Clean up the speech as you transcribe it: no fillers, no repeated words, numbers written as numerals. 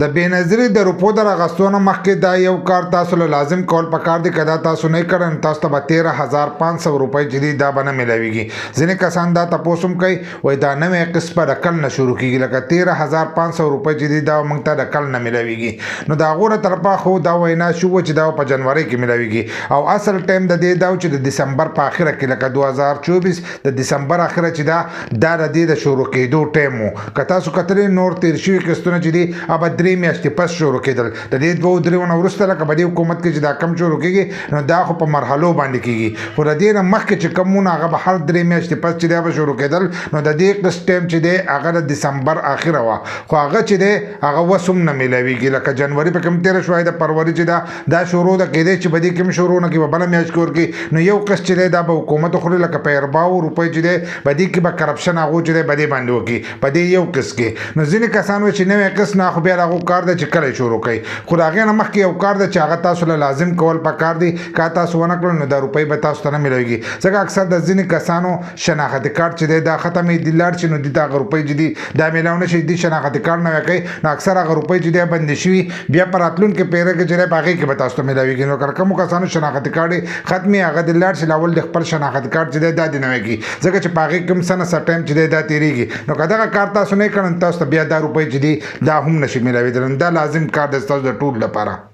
د بېنظیري د روپو د راغستونه مخکې دا یو کار تاسو له لازم کول پکار دی که دا تاسو نه کړئ تاسو ته به 13500 روپۍ چې دي دا به نه میلاویږي. ځینې کسان دا تپوس هم کوي وایي دا نوی قسط به د کل نه شروع کېږي لکه 13500 روپۍ چې دي دا موږ ته د کل نه میلاویږي. نو د هغو نه طرفه خو دا وینا شوه چې دا په جنوري کې میلاویږي او اصل ټایم د دې دا چې د دسمبر په اخره کې لکه 2024 د دسمبر اخره چې دا د دې د شروع کېدو ټایم و. که تاسو کتلې نور تیر شوي قسطونه چې دي هغه 3 میاشتې پس شروع کېدل. د دې 2-3 نه وروسته لکه په دې حکومت کې چې دا کم شروع کېږي نو دا خو په مرحلو باندې کېږي خو د دې نه مخکې چې کمونه هغه به هر 3 میاشتې پس چې دا به شروع کېدل نو د دې قسط ټایم چې دی هغه د دسمبر اخره وه خو هغه چې دی هغه اوس هم نه میلاویږي. لکه جنوري په کوم تېره شوی د فروري چې دا شروع ده کېدی چې په دې کې هم شروع نه کړي په بله میاشت کې ورکړي نو یو قسط چې دی دا به حکومت خوري لکه په 40 روپۍ چې دی په دې کې به کرپشن هغو چې دی په دې باندې وکړي په دې یو قسط کې. نو ځینې کسان وایي چې نوی قسط نه خو بیا د هغو کار دی چې کله شروع کوي خو د هغې نه مخکې یو کار دی چې هغه تاسو له لازم کول پکار دی. که تاسو ونه کړل نو دا روپۍ به تاسو ته نه میلاویږي ځکه اکثر د ځینې کسانو شناختي کارت چې دی دا ختمې دي لاړ شي نو دې ته هغه روپۍ چې دي دا میلاو نه شي دي شناختي کارت نوی کوي نو اکثر هغه روپۍ چې دی بندې شوي بیا په راتلونکي پیره کې چې دی په هغې کې به تاسو ته میلاویږي. نو که کومو کسانو شناختي کارت یې ختمي هغه دې لاړ شي لاول د خپل شناختي کارت چې دی دا دې نوی کړي ځکه چې په هغې کې هم څه نه څه ټایم چې دی دا تېرېږي. نو که دغه کار تاسو نه کړئ تاسو ته بیا دا روپۍ چې دي دا هم نشي میلاوېدلی. دا لازم کار دی ستاسو د ټول لپاره.